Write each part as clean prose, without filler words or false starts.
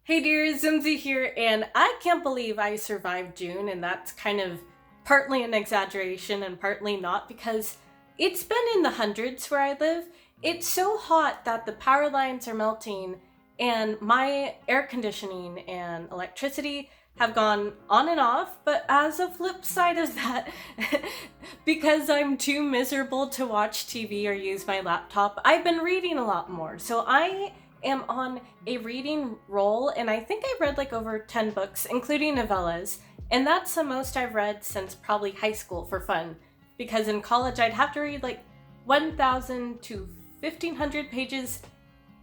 Hey dear, Zimzy here, and I can't believe I survived June, and that's kind of partly an exaggeration and partly not because it's been in the hundreds where I live. It's so hot that the power lines are melting, and my air conditioning and electricity have gone on and off, but as a flip side of that, because I'm too miserable to watch TV or use my laptop, I've been reading a lot more. So I am on a reading roll, and I think I've read like over 10 books, including novellas, and that's the most I've read since probably high school for fun, because in college I'd have to read like 1,000 to 1,500 pages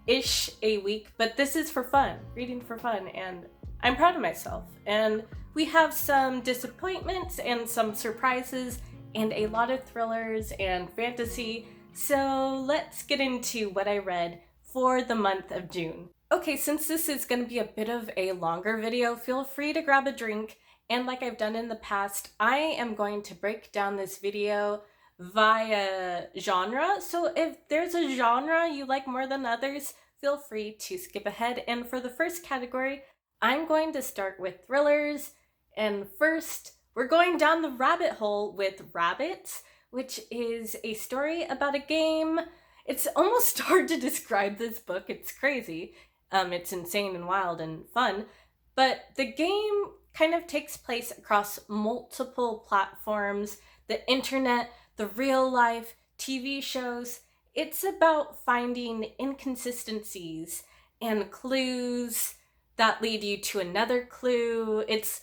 ish a week, but this is for fun, reading for fun, and I'm proud of myself. And we have some disappointments and some surprises and a lot of thrillers and fantasy, so let's get into what I read for the month of June. Okay, since this is going to be a bit of a longer video, feel free to grab a drink, and like I've done in the past, I am going to break down this video via genre, so if there's a genre you like more than others, feel free to skip ahead. And for the first category, I'm going to start with thrillers, and first, we're going down the rabbit hole with Rabbits, which is a story about a game. It's almost hard to describe this book. It's crazy. It's insane and wild and fun. But the game kind of takes place across multiple platforms, the internet, the real life, TV shows. It's about finding inconsistencies and clues that lead you to another clue. It's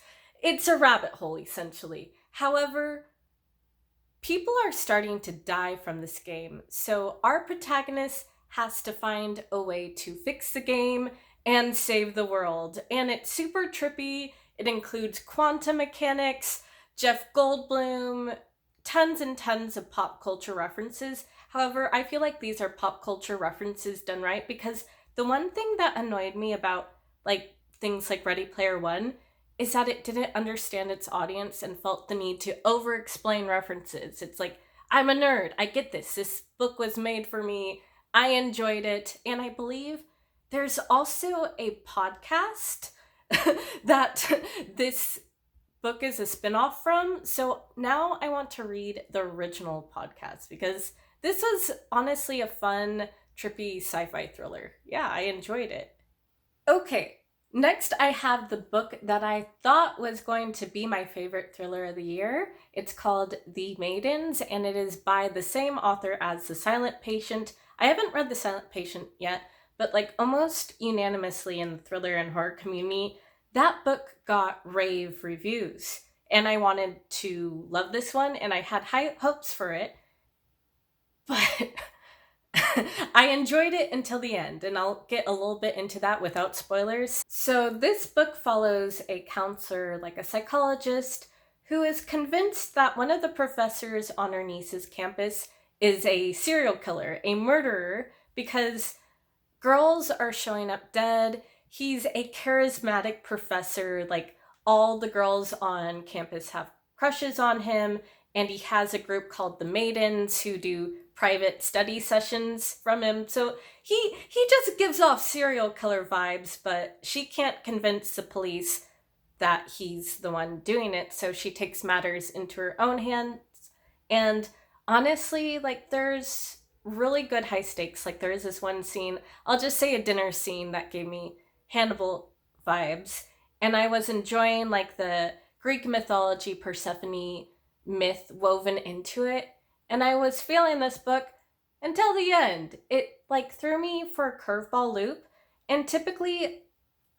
a rabbit hole, essentially. However, people are starting to die from this game, so our protagonist has to find a way to fix the game and save the world. And it's super trippy. It includes quantum mechanics, Jeff Goldblum, tons and tons of pop culture references. However, I feel like these are pop culture references done right, because the one thing that annoyed me about like things like Ready Player One is that it didn't understand its audience and felt the need to over-explain references. It's like, I'm a nerd, I get this. This book was made for me, I enjoyed it, and I believe there's also a podcast that this book is a spin-off from. So now I want to read the original podcast, because this was honestly a fun, trippy sci-fi thriller. Yeah, I enjoyed it. Okay. Next, I have the book that I thought was going to be my favorite thriller of the year. It's called The Maidens, and it is by the same author as The Silent Patient. I haven't read The Silent Patient yet, but like almost unanimously in the thriller and horror community, that book got rave reviews. And I wanted to love this one, and I had high hopes for it. But I enjoyed it until the end, and I'll get a little bit into that without spoilers. So this book follows a counselor, like a psychologist, who is convinced that one of the professors on her niece's campus is a serial killer, a murderer, because girls are showing up dead. He's a charismatic professor, like all the girls on campus have crushes on him, and he has a group called the Maidens who do private study sessions from him. So he just gives off serial killer vibes, but she can't convince the police that he's the one doing it, so she takes matters into her own hands. And honestly, like, there's really good high stakes. Like, there is this one scene, I'll just say a dinner scene, that gave me Hannibal vibes, and I was enjoying like the Greek mythology Persephone myth woven into it. And I was feeling this book until the end. It like threw me for a curveball loop. And typically,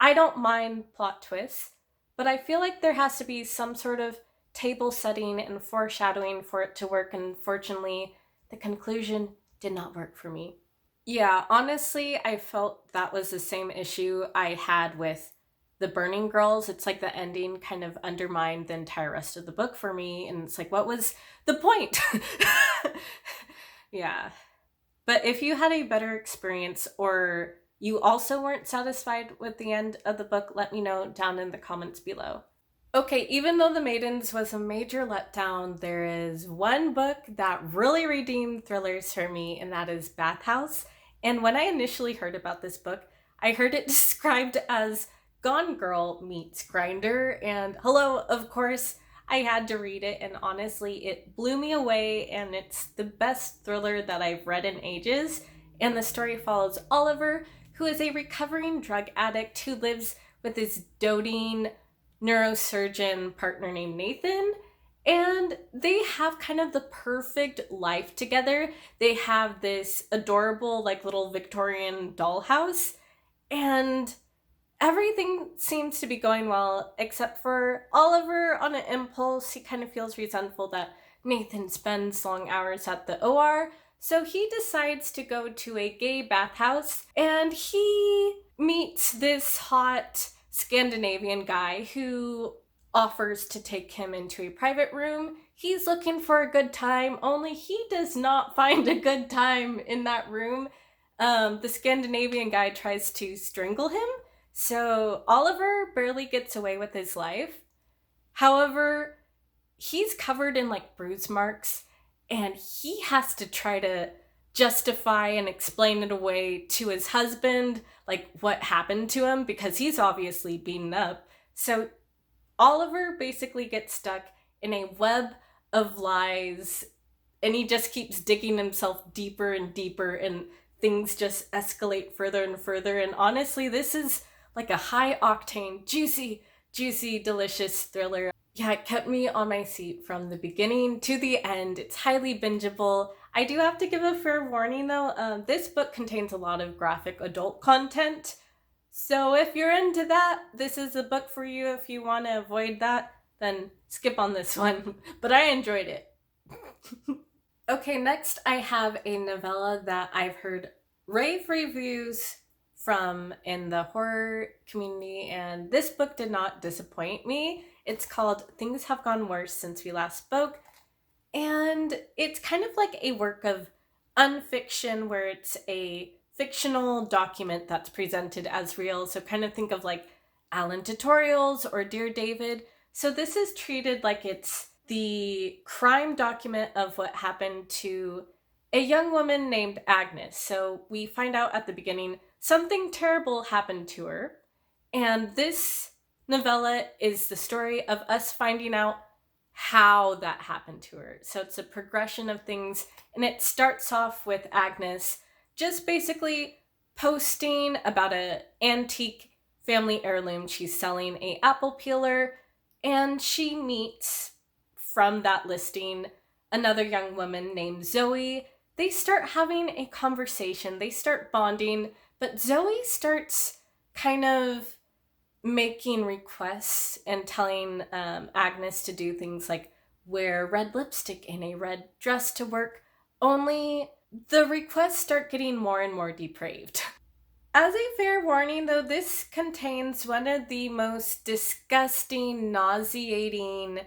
I don't mind plot twists, but I feel like there has to be some sort of table setting and foreshadowing for it to work. And fortunately, the conclusion did not work for me. Yeah, honestly, I felt that was the same issue I had with The Burning Girls. It's like the ending kind of undermined the entire rest of the book for me, and it's like, what was the point? Yeah. But if you had a better experience, or you also weren't satisfied with the end of the book, let me know down in the comments below. Okay, even though The Maidens was a major letdown, there is one book that really redeemed thrillers for me, and that is Bathhouse. And when I initially heard about this book, I heard it described as Gone Girl meets Grinder, and hello, of course, I had to read it, and honestly, it blew me away, and it's the best thriller that I've read in ages. And the story follows Oliver, who is a recovering drug addict who lives with his doting neurosurgeon partner named Nathan. And they have kind of the perfect life together. They have this adorable, like, little Victorian dollhouse, and everything seems to be going well, except for Oliver. On an impulse, he kind of feels resentful that Nathan spends long hours at the OR, so he decides to go to a gay bathhouse, and he meets this hot Scandinavian guy who offers to take him into a private room. He's looking for a good time, only he does not find a good time in that room. The Scandinavian guy tries to strangle him, so Oliver barely gets away with his life. However, he's covered in like bruise marks, and he has to try to justify and explain it away to his husband, like what happened to him, because he's obviously beaten up. So Oliver basically gets stuck in a web of lies, and he just keeps digging himself deeper and deeper, and things just escalate further and further. And honestly, this is like a high octane, juicy, delicious thriller. Yeah, it kept me on my seat from the beginning to the end. It's highly bingeable. I do have to give a fair warning though. This book contains a lot of graphic adult content. So if you're into that, this is a book for you. If you want to avoid that, then skip on this one. But I enjoyed it. Okay, next I have a novella that I've heard rave reviews from in the horror community, and this book did not disappoint me. It's called Things Have Gone Worse Since We Last Spoke, and it's kind of like a work of unfiction where it's a fictional document that's presented as real. So kind of think of like Alan Tutorials or Dear David. So this is treated like it's the crime document of what happened to a young woman named Agnes. So we find out at the beginning something terrible happened to her, and this novella is the story of us finding out how that happened to her. So it's a progression of things, and it starts off with Agnes just basically posting about an antique family heirloom she's selling, a apple peeler, and she meets from that listing another young woman named Zoe. They start having a conversation, they start bonding, but Zoe starts kind of making requests and telling Agnes to do things like wear red lipstick and a red dress to work, only the requests start getting more and more depraved. As a fair warning though, this contains one of the most disgusting, nauseating,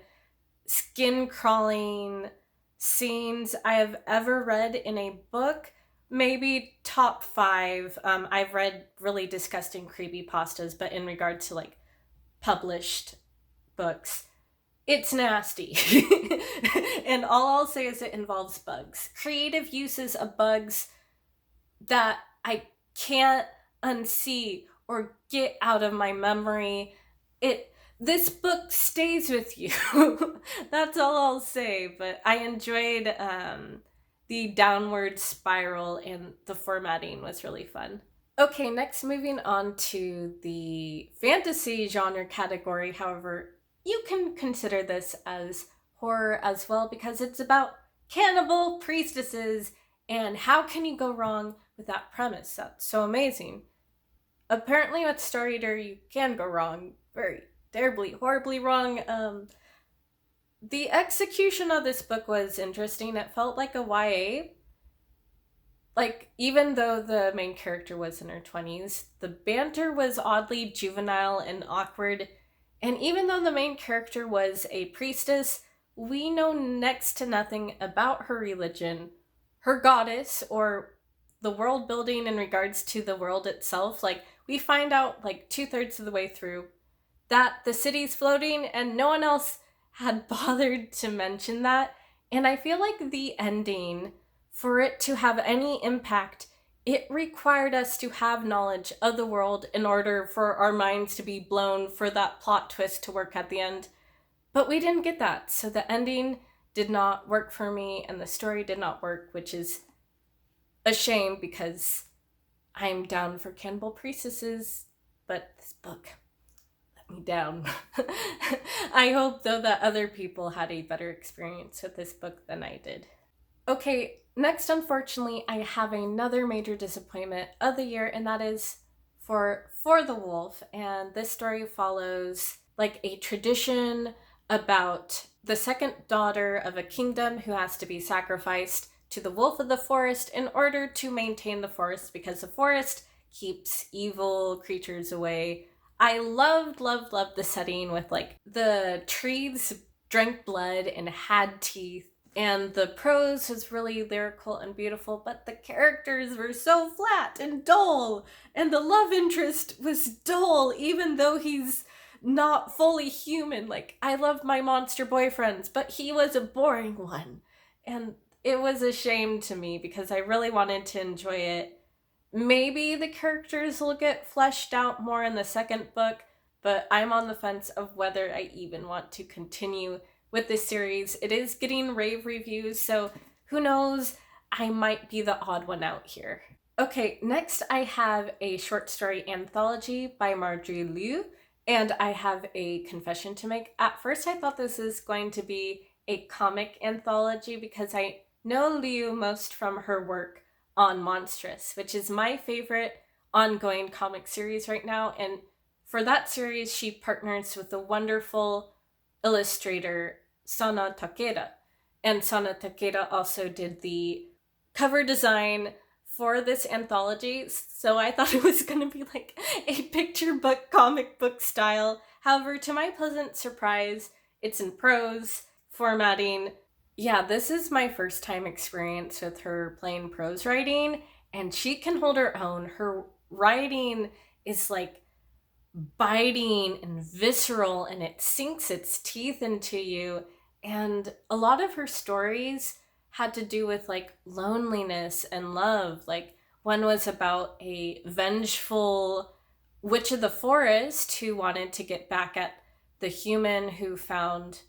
skin-crawling scenes I have ever read in a book. Maybe top 5. I've read really disgusting creepypastas, but in regard to like published books, it's nasty. And all I'll say is it involves bugs. Creative uses of bugs that I can't unsee or get out of my memory. This book stays with you. That's all I'll say, but I enjoyed the downward spiral, and the formatting was really fun. Okay, next moving on to the fantasy genre category. However, you can consider this as horror as well because it's about cannibal priestesses, and how can you go wrong with that premise? That's so amazing. Apparently with Star Eater you can go wrong, very terribly, horribly wrong. The execution of this book was interesting. It felt like a YA. Like, even though the main character was in her 20s, the banter was oddly juvenile and awkward. And even though the main character was a priestess, we know next to nothing about her religion, her goddess, or the world building in regards to the world itself. Like, we find out like 2/3 of the way through that the city's floating, and no one else had bothered to mention that. And I feel like the ending, for it to have any impact, it required us to have knowledge of the world in order for our minds to be blown for that plot twist to work at the end. But we didn't get that. So the ending did not work for me and the story did not work, which is a shame because I'm down for cannibal priestesses, but this book let me down. I hope, though, that other people had a better experience with this book than I did. Okay, next, unfortunately, I have another major disappointment of the year, and that is for the Wolf. And this story follows like a tradition about the second daughter of a kingdom who has to be sacrificed to the wolf of the forest in order to maintain the forest, because the forest keeps evil creatures away. I loved the setting with like the trees drank blood and had teeth, and the prose was really lyrical and beautiful, but the characters were so flat and dull, and the love interest was dull even though he's not fully human. Like, I love my monster boyfriends, but he was a boring one. And it was a shame to me because I really wanted to enjoy it. Maybe the characters will get fleshed out more in the second book, but I'm on the fence of whether I even want to continue with this series. It is getting rave reviews, so who knows? I might be the odd one out here. Okay, next I have a short story anthology by Marjorie Liu, and I have a confession to make. At first I thought this was going to be a comic anthology because I know Liu most from her work on Monstrous, which is my favorite ongoing comic series right now. And for that series, she partners with the wonderful illustrator Sana Takeda. And Sana Takeda also did the cover design for this anthology, so I thought it was going to be like a picture book, comic book style. However, to my pleasant surprise, it's in prose formatting. Yeah, this is my first time experience with her plain prose writing, and she can hold her own. Her writing is like biting and visceral, and it sinks its teeth into you. And a lot of her stories had to do with like loneliness and love. Like, one was about a vengeful witch of the forest who wanted to get back at the human who found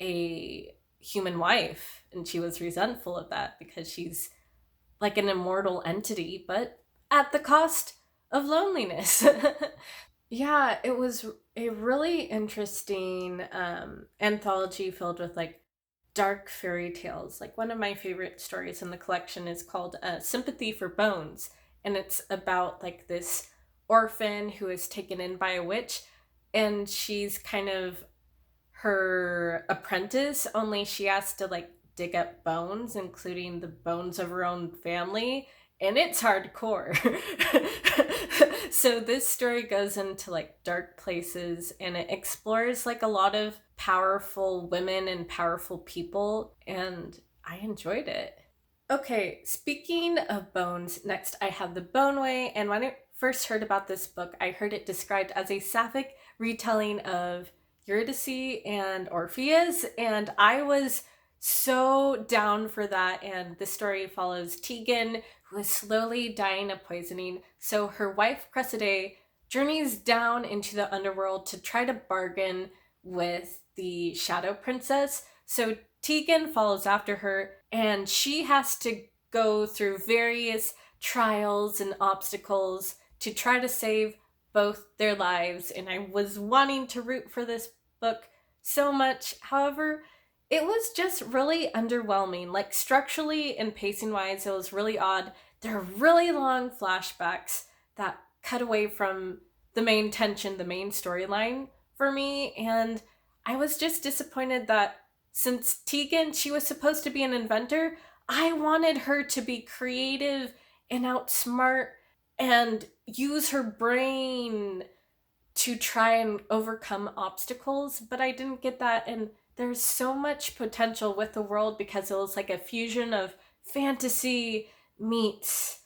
a human wife, and she was resentful of that because she's like an immortal entity, but at the cost of loneliness. Yeah, it was a really interesting anthology filled with like dark fairy tales. Like, one of my favorite stories in the collection is called Sympathy for Bones, and it's about like this orphan who is taken in by a witch, and she's kind of her apprentice, only she has to like dig up bones, including the bones of her own family, and it's hardcore. So this story goes into like dark places, and it explores like a lot of powerful women and powerful people, and I enjoyed it. Okay, speaking of bones, next I have The Boneway, and when I first heard about this book, I heard it described as a sapphic retelling of Eurydice and Orpheus, and I was so down for that. And the story follows Tegan, who is slowly dying of poisoning, so her wife Cressida journeys down into the underworld to try to bargain with the Shadow Princess. So Tegan follows after her, and she has to go through various trials and obstacles to try to save both their lives. And I was wanting to root for this book so much. However, it was just really underwhelming. Like, structurally and pacing wise, it was really odd. There are really long flashbacks that cut away from the main tension, the main storyline for me. And I was just disappointed that since Tegan, she was supposed to be an inventor, I wanted her to be creative and outsmart and use her brain to try and overcome obstacles, but I didn't get that. And there's so much potential with the world because it was like a fusion of fantasy meets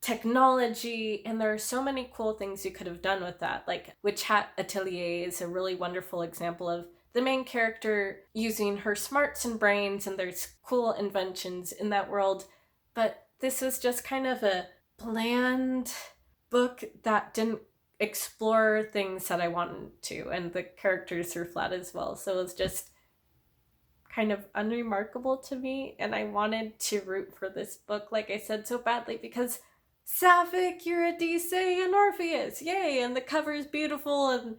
technology, and there are so many cool things you could have done with that. Like, Witch Hat Atelier is a really wonderful example of the main character using her smarts and brains, and there's cool inventions in that world. But this was just kind of a bland book that didn't explore things that I wanted to, and the characters are flat as well. So it was just kind of unremarkable to me, and I wanted to root for this book, like I said, so badly because Sapphic, Eurydice, and Orpheus, yay! And the cover is beautiful, and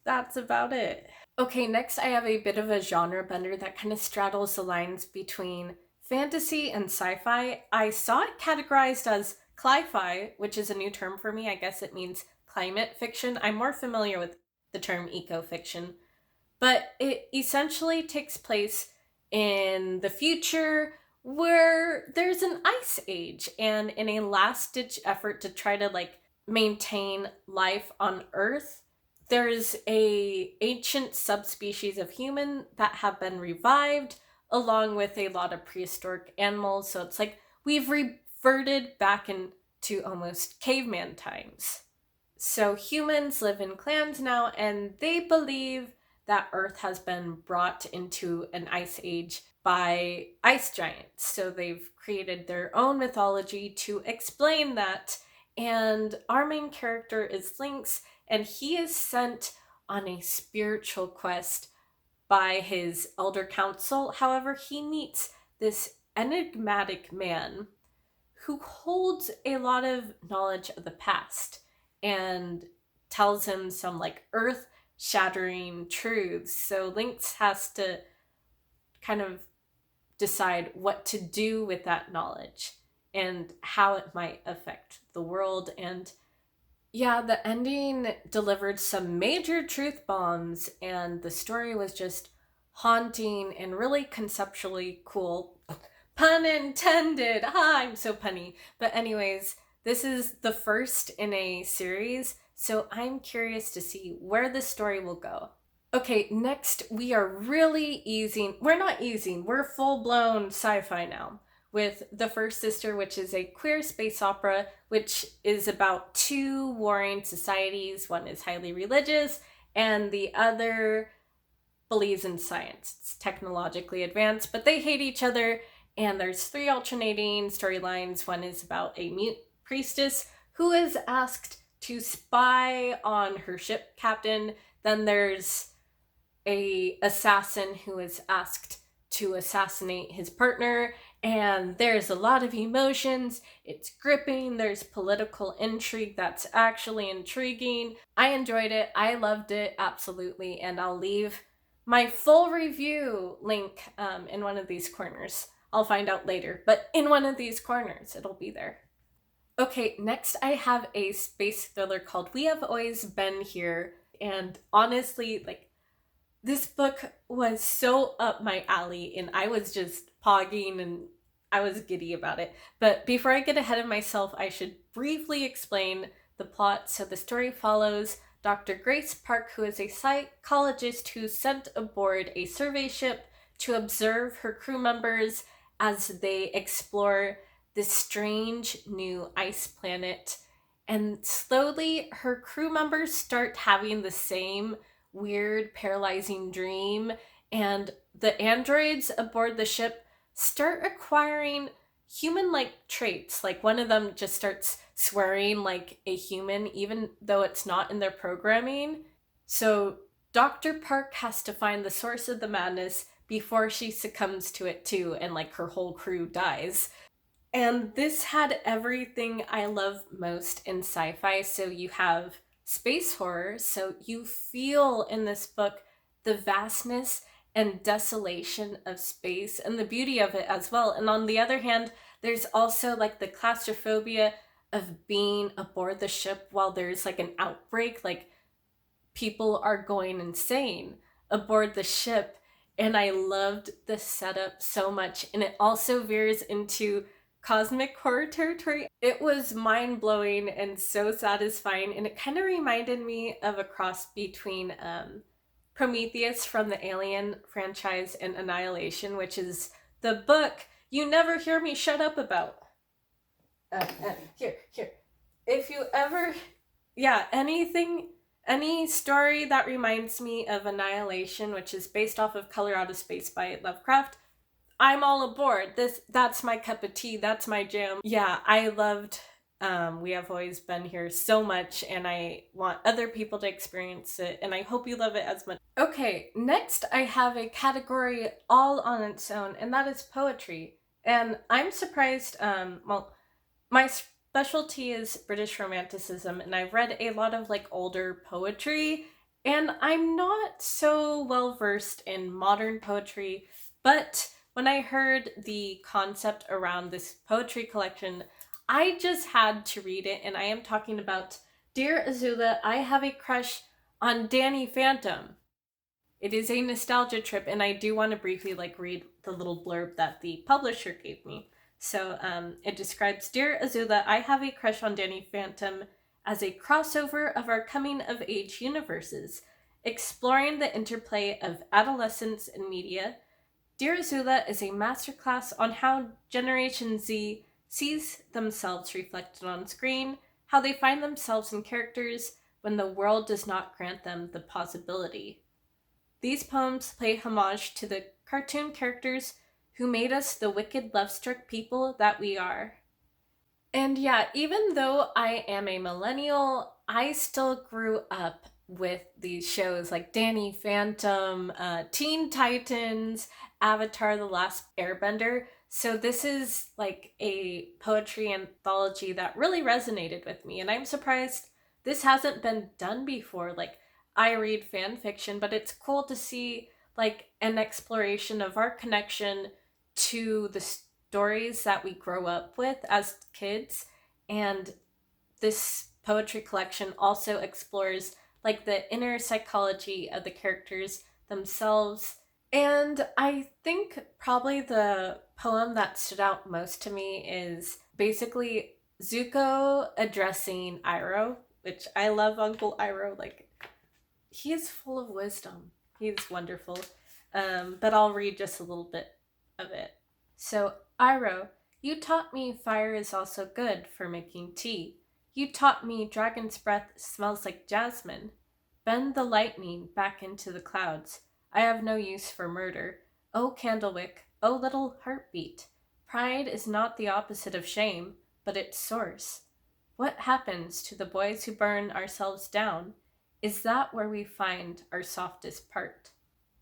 that's about it. Okay, next I have a bit of a genre bender that kind of straddles the lines between fantasy and sci-fi. I saw it categorized as cli-fi, which is a new term for me. I guess it means climate fiction. I'm more familiar with the term eco-fiction, but it essentially takes place in the future where there's an ice age, and in a last ditch effort to try to like maintain life on Earth, there's a ancient subspecies of human that have been revived along with a lot of prehistoric animals. So it's like we've reverted back into almost caveman times. So humans live in clans now, and they believe that Earth has been brought into an ice age by ice giants. So they've created their own mythology to explain that. And our main character is Lynx, and he is sent on a spiritual quest by his elder council. However, he meets this enigmatic man who holds a lot of knowledge of the past and tells him some like earth shattering truths. So Lynx has to kind of decide what to do with that knowledge and how it might affect the world. And yeah, the ending delivered some major truth bombs, and the story was just haunting and really conceptually cool. Pun intended! Ah, I'm so punny. But anyways, this is the first in a series, so I'm curious to see where this story will go. Okay, next we are really easing. We're not easing, we're full-blown sci-fi now, with The First Sister, which is a queer space opera, which is about two warring societies. One is highly religious, and the other believes in science. It's technologically advanced, but they hate each other, and there's three alternating storylines. One is about a mute priestess who is asked to spy on her ship captain. Then there's a assassin who is asked to assassinate his partner, and there's a lot of emotions. It's gripping. There's political intrigue that's actually intriguing. I enjoyed it. I loved it, absolutely, and I'll leave my full review link in one of these corners. I'll find out later, but in one of these corners, it'll be there. Okay, next I have a space thriller called We Have Always Been Here, and honestly, like, this book was so up my alley, and I was just pogging and I was giddy about it. But before I get ahead of myself, I should briefly explain the plot. So the story follows Dr. Grace Park, who is a psychologist who's sent aboard a survey ship to observe her crew members as they explore this strange new ice planet. And slowly, her crew members start having the same weird, paralyzing dream, and the androids aboard the ship start acquiring human-like traits. Like, one of them just starts swearing like a human, even though it's not in their programming. So Dr. Park has to find the source of the madness before she succumbs to it too, and like her whole crew dies. And this had everything I love most in sci-fi. So you have space horror, so you feel in this book the vastness and desolation of space and the beauty of it as well. And on the other hand, there's also like the claustrophobia of being aboard the ship while there's like an outbreak, like people are going insane aboard the ship. And I loved the setup so much. And it also veers into cosmic horror territory. It was mind-blowing and so satisfying, and it kind of reminded me of a cross between Prometheus from the Alien franchise and Annihilation, which is the book you never hear me shut up about. Here. If you ever, any story that reminds me of Annihilation, which is based off of Color Out of Space by Lovecraft, I'm all aboard. That's my cup of tea. That's my jam. Yeah, I loved We have always been here so much, and I want other people to experience it, and I hope you love it as much. Okay, next I have a category all on its own, and that is poetry. And I'm surprised, well, my specialty is British Romanticism, and I've read a lot of like older poetry, and I'm not so well versed in modern poetry, but when I heard the concept around this poetry collection, I just had to read it, and I am talking about Dear Azula, I Have a Crush on Danny Phantom. It is a nostalgia trip, and I do want to briefly like read the little blurb that the publisher gave me. So it describes Dear Azula, I Have a Crush on Danny Phantom as a crossover of our coming of age universes, exploring the interplay of adolescence and media. Dear Azula is a masterclass on how Generation Z sees themselves reflected on screen, how they find themselves in characters when the world does not grant them the possibility. These poems pay homage to the cartoon characters who made us the wicked love-struck people that we are. And yeah, even though I am a millennial, I still grew up with these shows like Danny Phantom, Teen Titans, Avatar: The Last Airbender. So this is like a poetry anthology that really resonated with me, and I'm surprised this hasn't been done before. Like, I read fan fiction, but it's cool to see like an exploration of our connection to the stories that we grow up with as kids. And this poetry collection also explores like the inner psychology of the characters themselves. And I think probably the poem that stood out most to me is basically Zuko addressing Iroh, which I love Uncle Iroh. Like, he is full of wisdom. He's wonderful. But I'll read just a little bit of it. So, Iroh, you taught me fire is also good for making tea. You taught me dragon's breath smells like jasmine. Bend the lightning back into the clouds. I have no use for murder. Oh, Candlewick, oh, little heartbeat. Pride is not the opposite of shame, but its source. What happens to the boys who burn ourselves down? Is that where we find our softest part?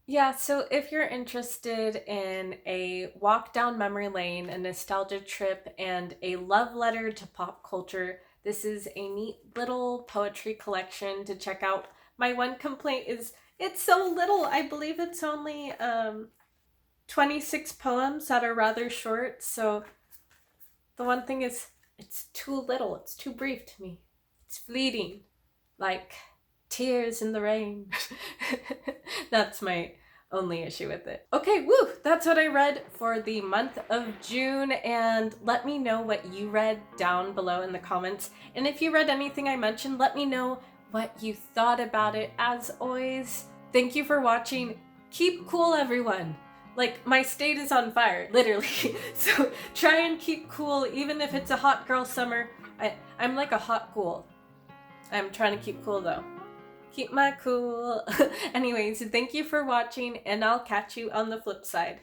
Yeah, so if you're interested in a walk down memory lane, a nostalgia trip, and a love letter to pop culture, this is a neat little poetry collection to check out. My one complaint is it's so little. I believe it's only 26 poems that are rather short, so the one thing is it's too little. It's too brief to me. It's fleeting, like tears in the rain. That's my only issue with it. Okay, woo! That's what I read for the month of June, and let me know what you read down below in the comments. And if you read anything I mentioned, let me know what you thought about it. As always, thank you for watching. Keep cool, everyone. Like, my state is on fire, literally. So try and keep cool, even if it's a hot girl summer. I'm like a hot ghoul. I'm trying to keep cool though. Keep my cool. Anyways, thank you for watching, and I'll catch you on the flip side.